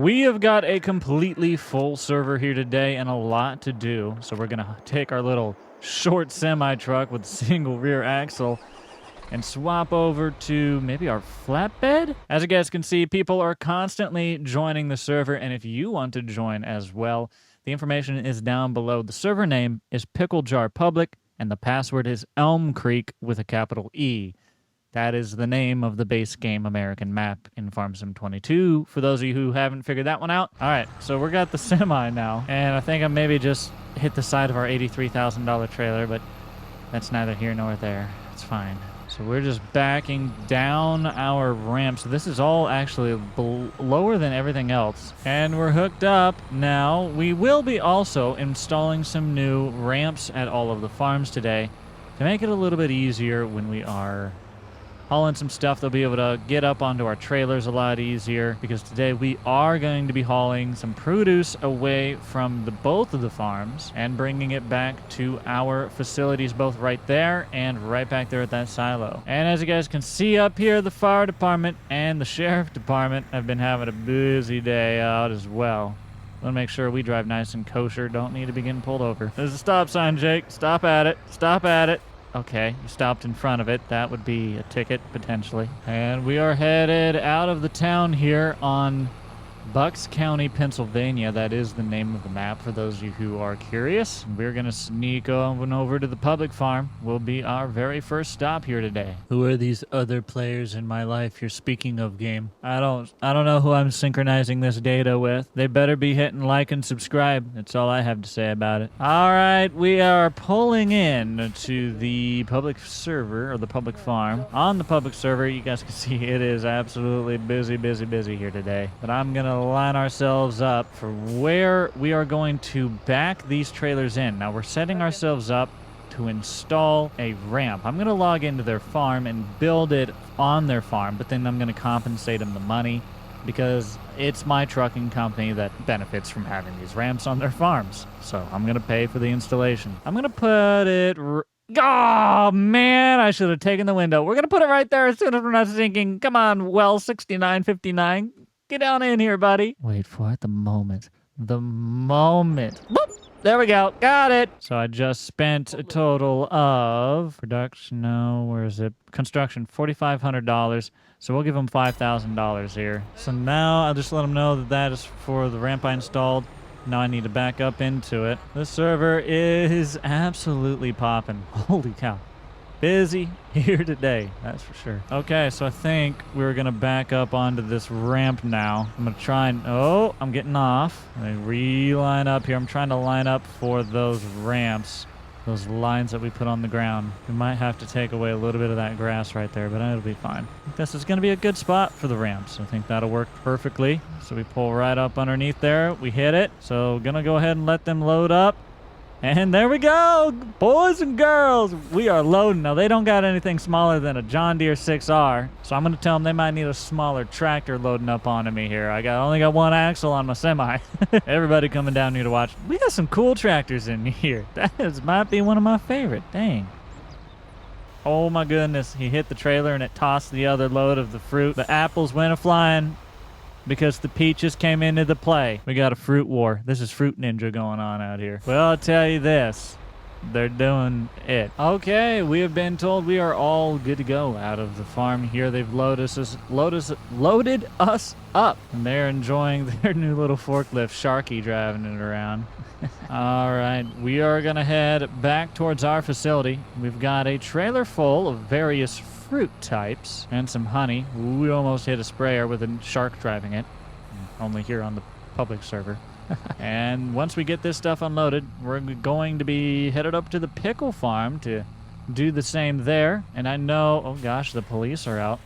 We have got a completely full server here today and a lot to do. So we're going to take our little short semi-truck with single rear axle and swap over to maybe our flatbed. As you guys can see, people are constantly joining the server, and if you want to join as well, the information is down below. The server name is Pickle Jar Public, and the password is Elm Creek with a capital E. That is the name of the base game American map in Farm Sim 22, for those of you who haven't figured that one out. All right, so we got the semi now, and I think I maybe just hit the side of our $83,000 trailer, but that's neither here nor there. It's fine. So we're just backing down our ramp. So this is all actually lower than everything else. And we're hooked up now. We will be also installing some new ramps at all of the farms today to make it a little bit easier when we are hauling some stuff. They'll be able to get up onto our trailers a lot easier, because today we are going to be hauling some produce away from both of the farms and bringing it back to our facilities, both right there and right back there at that silo. And as you guys can see up here, the fire department and the sheriff department have been having a busy day out as well. Want to make sure we drive nice and kosher. Don't need to be getting pulled over. There's a stop sign, Jake. Stop at it. Stop at it. Okay, you stopped in front of it. That would be a ticket, potentially. And we are headed out of the town here on Bucks County, Pennsylvania. That is the name of the map for those of you who are curious. We're going to sneak on over to the public farm. Will be our very first stop here today. Who are these other players in my life you're speaking of, game? I don't know who I'm synchronizing this data with. They better be hitting like and subscribe. That's all I have to say about it. All right, we are pulling in to the public server, or the public farm. On the public server, you guys can see it is absolutely busy here today. But I'm going to line ourselves up for where we are going to back these trailers in. Now we're setting ourselves up to install a ramp. I'm going to log into their farm and build it on their farm, but then I'm going to compensate them the money, because it's my trucking company that benefits from having these ramps on their farms. So I'm going to pay for the installation. I'm going to put it... Oh, man, I should have taken the window. We're going to put it right there as soon as we're not sinking. Come on, well, 6959. Get down in here, buddy. Wait for it. The moment. The moment. Boop. There we go. Got it. So I just spent a total of production. No, where is it? Construction, $4,500. So we'll give them $5,000 here. So now I'll just let them know that that is for the ramp I installed. Now I need to back up into it. The server is absolutely popping. Holy cow. Busy here today, that's for sure. Okay, so I think we're gonna back up onto this ramp now. I'm gonna try and, oh, I'm getting off. I re-line up here. I'm trying to line up for those ramps, those lines that we put on the ground. We might have to take away a little bit of that grass right there, but it'll be fine. I think this is gonna be a good spot for the ramps. I think that'll work perfectly. So we pull right up underneath there, we hit it. So gonna go ahead and let them load up. And there we go, boys and girls, we are loading. Now, they don't got anything smaller than a John Deere 6R, so I'm going to tell them they might need a smaller tractor loading up onto me here. I only got one axle on my semi. Everybody coming down here to watch. We got some cool tractors in here. That might be one of my favorite. Dang. Oh, my goodness. He hit the trailer, and it tossed the other load of the fruit. The apples went a-flying, because the peaches came into the play. We got a fruit war. This is Fruit Ninja going on out here. Well, I'll tell you this. They're doing it. Okay, we have been told we are all good to go out of the farm here. They've loaded us up. And they're enjoying their new little forklift, Sharky, driving it around. All right, we are going to head back towards our facility. We've got a trailer full of various fruit types and some honey. We almost hit a sprayer with a shark driving it, only here on the public server. And once we get this stuff unloaded, we're going to be headed up to the pickle farm to do the same there. And I know, oh gosh, the police are out.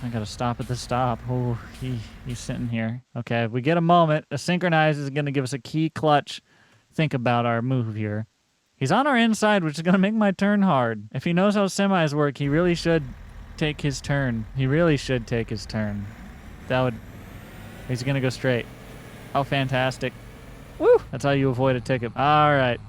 I gotta stop at the stop. Oh, he's sitting here. Okay, if we get a moment, a synchronize is gonna give us a key clutch. Think about our move here. He's on our inside, which is gonna make my turn hard. If he knows how semis work, he really should take his turn. He really should take his turn. He's gonna go straight. Oh, fantastic. Woo! That's how you avoid a ticket. All right.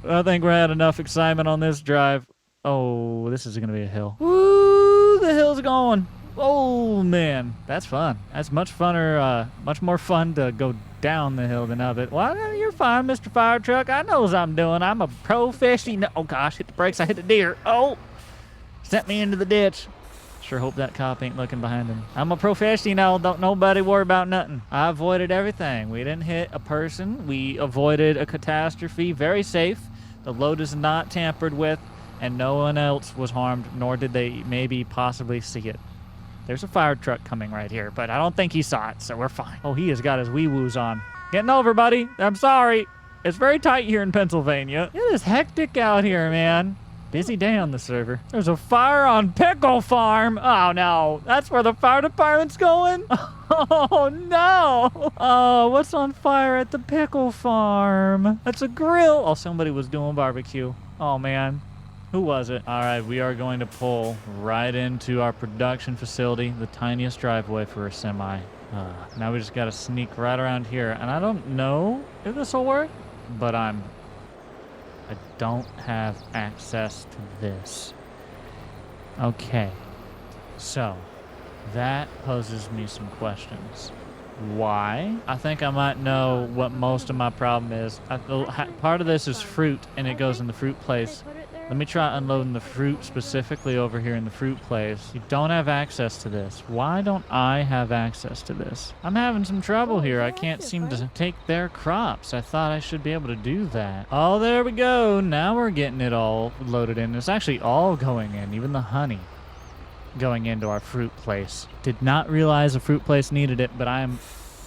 I think we're had enough excitement on this drive. Oh, this is gonna be a hill. Woo! The hill's going. Oh, man. That's fun. That's much funner, much more fun to go down the hill than up it. Well, you're fine, Mr. Fire Truck. I know what I'm doing. I'm a professional. Oh, gosh. Hit the brakes. I hit the deer. Oh. Sent me into the ditch. Sure hope that cop ain't looking behind him. I'm a professional. Don't nobody worry about nothing. I avoided everything. We didn't hit a person. We avoided a catastrophe. Very safe. The load is not tampered with, and no one else was harmed, nor did they maybe possibly see it. There's a fire truck coming right here, but I don't think he saw it, so we're fine. Oh, he has got his wee-woos on. Getting over, buddy. I'm sorry. It's very tight here in Pennsylvania. It is hectic out here, man. Busy day on the server. There's a fire on Pickle Farm. Oh, no. That's where the fire department's going? Oh, no. Oh, what's on fire at the Pickle Farm? That's a grill. Oh, somebody was doing barbecue. Oh, man. Who was it? All right, we are going to pull right into our production facility, the tiniest driveway for a semi. Now we just got to sneak right around here. And I don't know if this will work, but I don't have access to this. Okay, so that poses me some questions. Why? I think I might know what most of my problem is. Part of this is fruit, and it goes in the fruit place. Let me try unloading the fruit specifically over here in the fruit place. You don't have access to this. Why don't I have access to this? I'm having some trouble here. I can't seem to take their crops. I thought I should be able to do that. Oh, there we go. Now we're getting it all loaded in. It's actually all going in, even the honey going into our fruit place. Did not realize a fruit place needed it, but I'm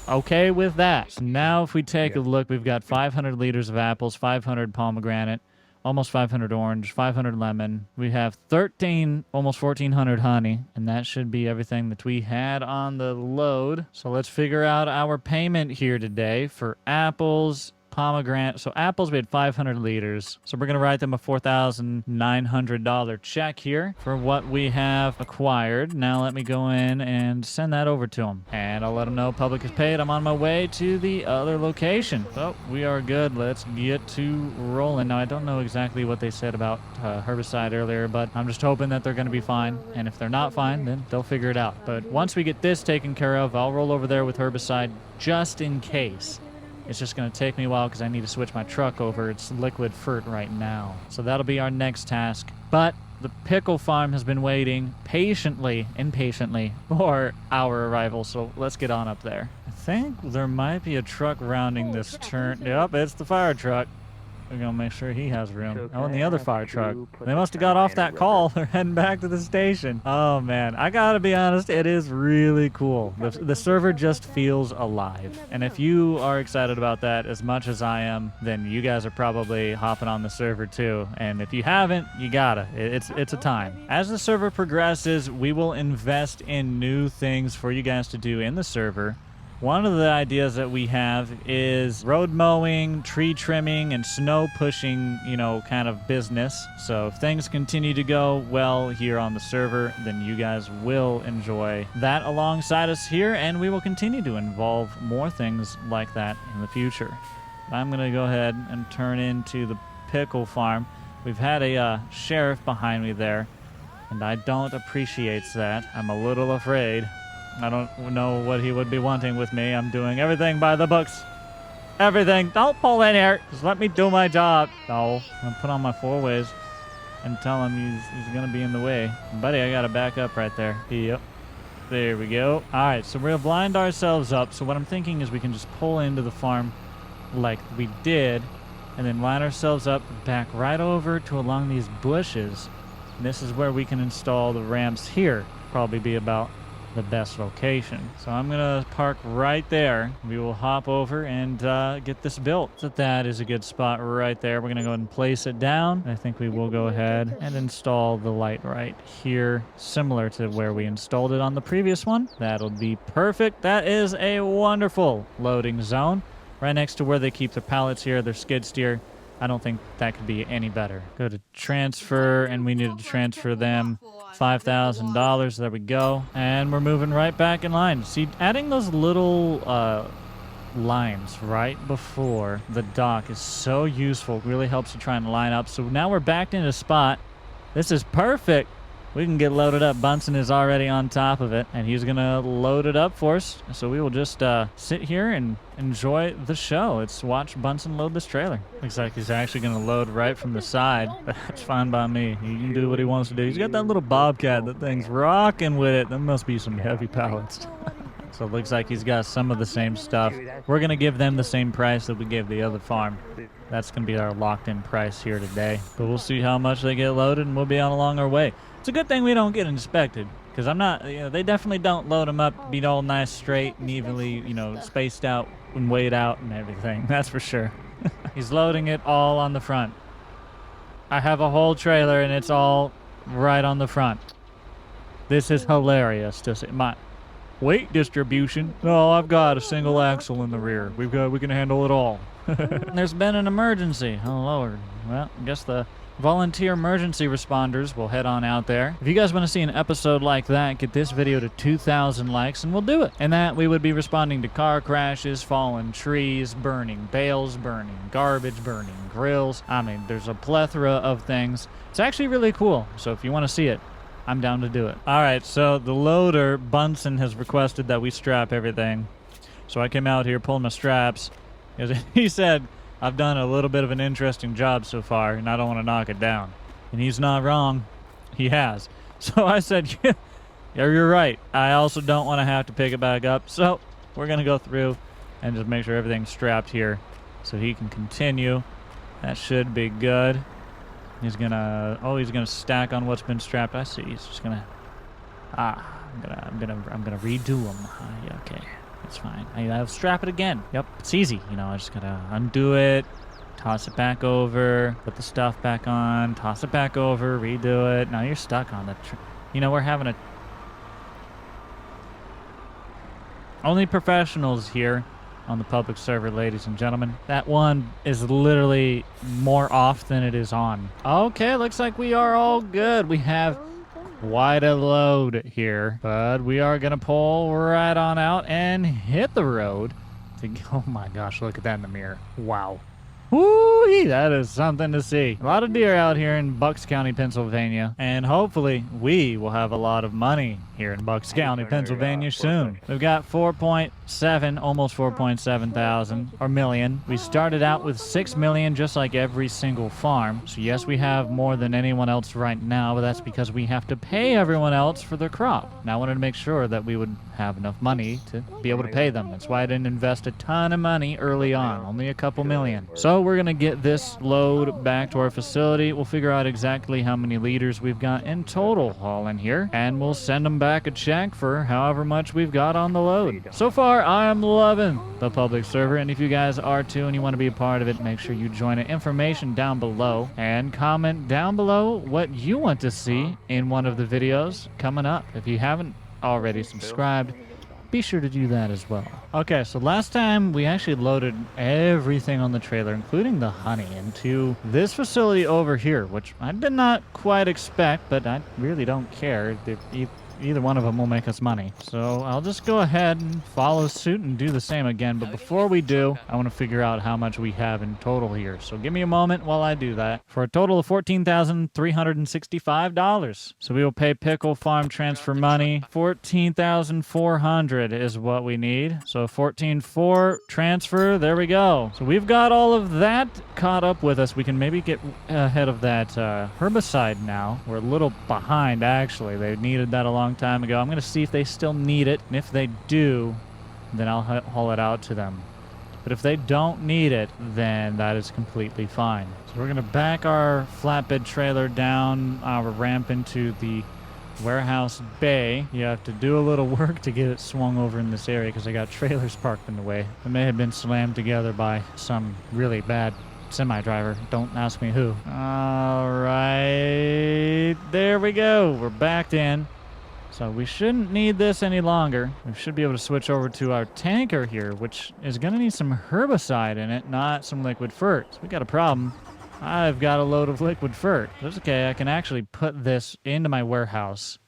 okay with that. So now if we take a look, we've got 500 liters of apples, 500 pomegranate, almost 500 orange, 500 lemon. We have 13, almost 1,400 honey, and that should be everything that we had on the load. So let's figure out our payment here today for apples, pomegranate. So apples, we had 500 liters. So we're going to write them a $4,900 check here for what we have acquired. Now let me go in and send that over to them. And I'll let them know public is paid. I'm on my way to the other location. So we are good. Let's get to rolling. Now I don't know exactly what they said about herbicide earlier, but I'm just hoping that they're going to be fine. And if they're not fine, then they'll figure it out. But once we get this taken care of, I'll roll over there with herbicide just in case. It's just going to take me a while because I need to switch my truck over. It's liquid fert right now. So that'll be our next task. But the pickle farm has been waiting impatiently for our arrival. So let's get on up there. I think there might be a truck rounding this turn. Yep, it's the fire truck. We're going to make sure he has room. Oh, and the other fire truck. They must have got off that call. They're heading back to the station. Oh, man. I got to be honest. It is really cool. The server just feels alive. And if you are excited about that as much as I am, then you guys are probably hopping on the server too. And if you haven't, you gotta. It's a time. As the server progresses, we will invest in new things for you guys to do in the server. One of the ideas that we have is road mowing, tree trimming, and snow pushing, kind of business. So if things continue to go well here on the server, then you guys will enjoy that alongside us here, and we will continue to involve more things like that in the future. I'm going to go ahead and turn into the pickle farm. We've had a sheriff behind me there, and I don't appreciate that. I'm a little afraid. I don't know what he would be wanting with me. I'm doing everything by the books. Everything. Don't pull in here. Just let me do my job. No. I'm going to put on my four ways and tell him he's going to be in the way. Buddy, I got to back up right there. Yep. There we go. All right, so we're going to blind ourselves up. So what I'm thinking is we can just pull into the farm like we did and then line ourselves up back right over to along these bushes. And this is where we can install the ramps here. Probably be about the best location. So I'm gonna park right there. We will hop over and get this built. So that is a good spot right there. We're gonna go ahead and place it down. I think we will go ahead and install the light right here, similar to where we installed it on the previous one. That'll be perfect. That is a wonderful loading zone. Right next to where they keep their pallets here, their skid steer. I don't think that could be any better. Go to transfer, and we need to transfer them $5,000. There we go. And we're moving right back in line. See, adding those little lines right before the dock is so useful. It really helps you try and line up. So now we're backed in a spot. This is perfect. we can get loaded up. Bunsen is already on top of it, and he's gonna load it up for us. So we will just sit here and enjoy the show. Let's watch Bunsen load this trailer. Looks like he's actually gonna load right from the side. That's fine by me. He can do what he wants to do. He's got that little bobcat. That thing's rocking with it. That must be some heavy pallets. So it looks like he's got some of the same stuff. We're going to give them the same price that we gave the other farm. That's going to be our locked-in price here today. But we'll see how much they get loaded, and we'll be on along our way. It's a good thing we don't get inspected, because I'm not, they definitely don't load them up, be all nice, straight, and evenly, spaced out and weighed out and everything. That's for sure. He's loading it all on the front. I have a whole trailer, and it's all right on the front. This is hilarious to see. Weight distribution. Oh, I've got a single axle in the rear. We can handle it all. There's been an emergency. Oh, Lord. Well, I guess the volunteer emergency responders will head on out there. If you guys want to see an episode like that, get this video to 2,000 likes and we'll do it. And that we would be responding to car crashes, fallen trees, burning bales, burning garbage, burning grills. I mean, there's a plethora of things. It's actually really cool. So if you want to see it, I'm down to do it. All right, so the loader, Bunsen, has requested that we strap everything. So I came out here, pulled my straps. He said, I've done a little bit of an interesting job so far, and I don't want to knock it down. And he's not wrong. He has. So I said, yeah, you're right. I also don't want to have to pick it back up. So we're going to go through and just make sure everything's strapped here so he can continue. That should be good. He's gonna stack on what's been strapped. I see. He's just gonna. I'm gonna redo him. Yeah, okay, that's fine. I'll strap it again. Yep, it's easy. I just gotta undo it, toss it back over, put the stuff back on, toss it back over, redo it. Now you're stuck on the. We're having a. Only professionals here on the public server, ladies and gentlemen. That one is literally more off than it is on. Okay, looks like we are all good. We have quite a load here, but we are gonna pull right on out and hit the road. Oh my gosh, look at that in the mirror. Wow. Woo-wee, that is something to see. A lot of deer out here in Bucks County, Pennsylvania, and hopefully we will have a lot of money here in Bucks County, Pennsylvania soon. We've got 4.7, almost 4.7 thousand, or million. We started out with 6 million, just like every single farm. So yes, we have more than anyone else right now, but that's because we have to pay everyone else for their crop. Now I wanted to make sure that we would have enough money to be able to pay them. That's why I didn't invest a ton of money early on, only a couple million. So we're gonna get this load back to our facility. We'll figure out exactly how many liters we've got in total haul in here, and we'll send them back a check for however much we've got on the load. So far, I am loving the public server, and if you guys are too and you want to be a part of it, make sure you join it. Information down below, and comment down below what you want to see in one of the videos coming up. If you haven't already subscribed, be sure to do that as well. Okay, so last time we actually loaded everything on the trailer, including the honey, into this facility over here, which I did not quite expect, but I really don't care. Either one of them will make us money. So I'll just go ahead and follow suit and do the same again. But before we do, I want to figure out how much we have in total here. So give me a moment while I do that. For a total of $14,365. So we will pay Pickle Farm transfer money. $14,400 is what we need. So $14,400 transfer. There we go. So we've got all of that caught up with us. We can maybe get ahead of that herbicide now. We're a little behind, actually. They needed that a long time ago. I'm going to see if they still need it, and if they do, then I'll haul it out to them. But if they don't need it, then that is completely fine. So we're going to back our flatbed trailer down our ramp into the warehouse bay. You have to do a little work to get it swung over in this area because I got trailers parked in the way. It may have been slammed together by some really bad semi-driver. Don't ask me who. All right, there we go. We're backed in. So we shouldn't need this any longer. We should be able to switch over to our tanker here, which is going to need some herbicide in it, not some liquid fert. So we got a problem. I've got a load of liquid fert. That's okay. I can actually put this into my warehouse,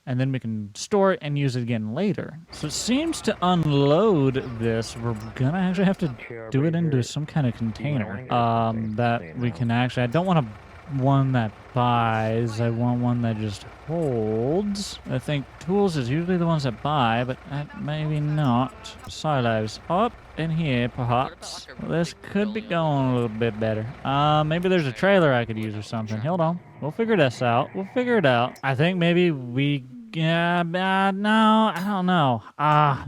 and then we can store it and use it again later. So it seems to unload this, we're going to actually have to do it into some kind of container that we can actually... I don't want to one that buys. I want one that just holds. I think tools is usually the ones that buy, but maybe not. Silos up in here, perhaps. Well, this could be going a little bit better. Maybe there's a trailer I could use or something. Hold on. We'll figure this out. We'll figure it out. I think maybe we... Yeah, no, I don't know.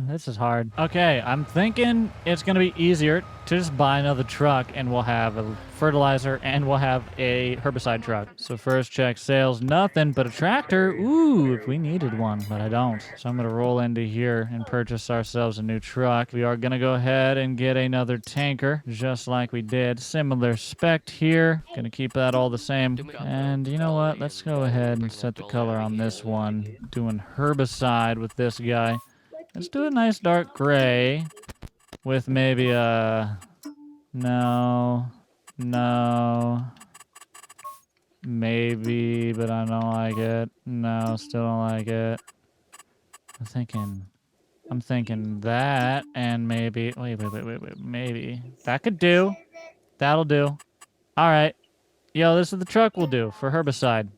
This is hard. Okay, I'm thinking it's gonna be easier to just buy another truck and we'll have a fertilizer and we'll have a herbicide truck. So first check sales, nothing but a tractor. Ooh, if we needed one, but I don't. So I'm gonna roll into here and purchase ourselves a new truck. We are gonna go ahead and get another tanker, just like we did. Similar spec here. Gonna keep that all the same. And you know what? Let's go ahead and set the color on this one. Doing herbicide with this guy. Let's do a nice dark gray with maybe a... No. Maybe, but I don't like it. No, still don't like it. I'm thinking that and maybe... Wait. Maybe. That could do. That'll do. All right. Yo, this is the truck we'll do for herbicide.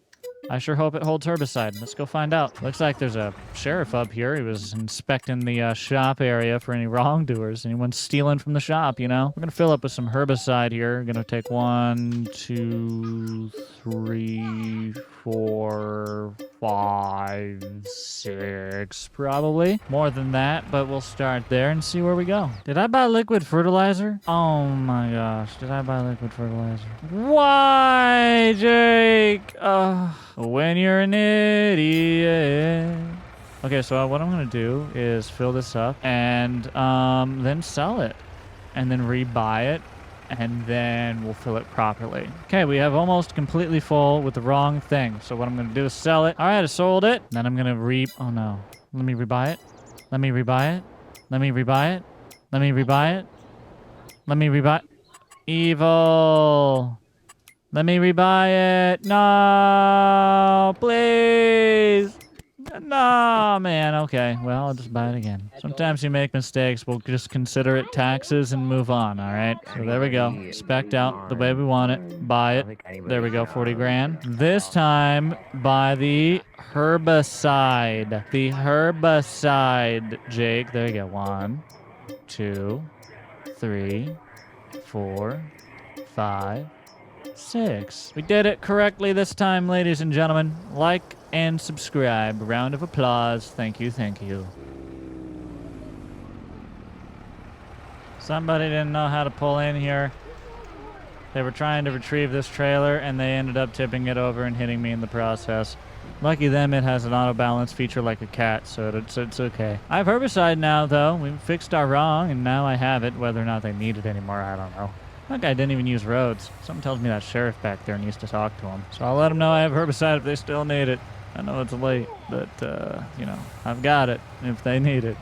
I sure hope it holds herbicide. Let's go find out. Looks like there's a sheriff up here. He was inspecting the shop area for any wrongdoers. Anyone stealing from the shop, you know? We're going to fill up with some herbicide here. We're going to take 1, 2, 3, 4, 5, 6, probably. More than that, but we'll start there and see where we go. Did I buy liquid fertilizer? Oh my gosh. Did I buy liquid fertilizer? Why, Jake? When you're an idiot. Okay, so what I'm gonna do is fill this up and then sell it and then rebuy it and then we'll fill it properly. Okay, we have almost completely full with the wrong thing. So what I'm gonna do is sell it. All right, I sold it. Then I'm gonna oh no. Let me rebuy it. Let me rebuy it. Let me rebuy it. Let me rebuy it. Let me rebuy... Evil. Let me rebuy it. No, please. No, man. Okay, well, I'll just buy it again. Sometimes you make mistakes. We'll just consider it taxes and move on, all right? So there we go. Spec'd out the way we want it. Buy it. There we go, 40 grand. This time, buy the herbicide. The herbicide, Jake. There you go. 1, 2, 3, 4, 5, 6. We did it correctly this time, ladies and gentlemen. Like and subscribe. Round of applause. Thank you, thank you. Somebody didn't know how to pull in here. They were trying to retrieve this trailer and they ended up tipping it over and hitting me in the process. Lucky them, it has an auto balance feature like a cat, so it's okay. I have herbicide now, though. We fixed our wrong, and now I have it. Whether or not they need it anymore, I don't know. That guy didn't even use roads. Something tells me that sheriff back there needs to talk to him. So I'll let him know I have herbicide if they still need it. I know it's late, but, you know, I've got it if they need it.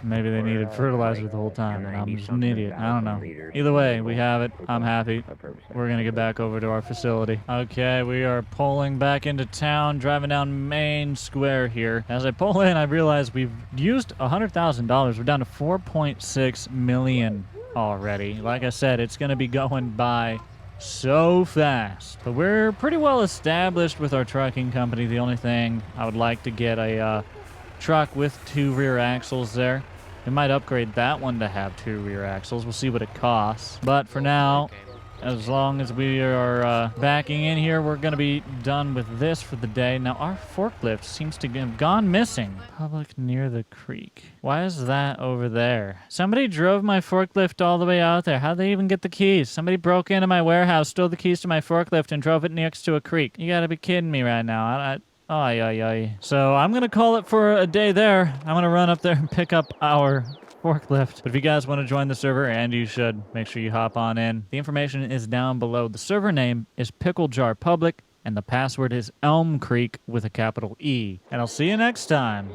Maybe they needed fertilizer the whole time, and I'm just an idiot. I don't know. Either way, we have it. I'm happy. We're going to get back over to our facility. Okay, we are pulling back into town, driving down Main Square here. As I pull in, I realize we've used $100,000. We're down to 4.6 million already. Like I said, it's going to be going by so fast. But we're pretty well established with our trucking company. The only thing I would like to get a truck with 2 rear axles there. We might upgrade that one to have 2 rear axles. We'll see what it costs. But for now, as long as we are backing in here, we're going to be done with this for the day. Now, our forklift seems to have gone missing. Public near the creek. Why is that over there? Somebody drove my forklift all the way out there. How'd they even get the keys? Somebody broke into my warehouse, stole the keys to my forklift, and drove it next to a creek. You gotta be kidding me right now. So I'm going to call it for a day there. I'm going to run up there and pick up our forklift. But if you guys want to join the server, and you should, make sure you hop on in. The information is down below. The server name is Pickle Jar Public, and the password is Elm Creek with a capital E. And I'll see you next time.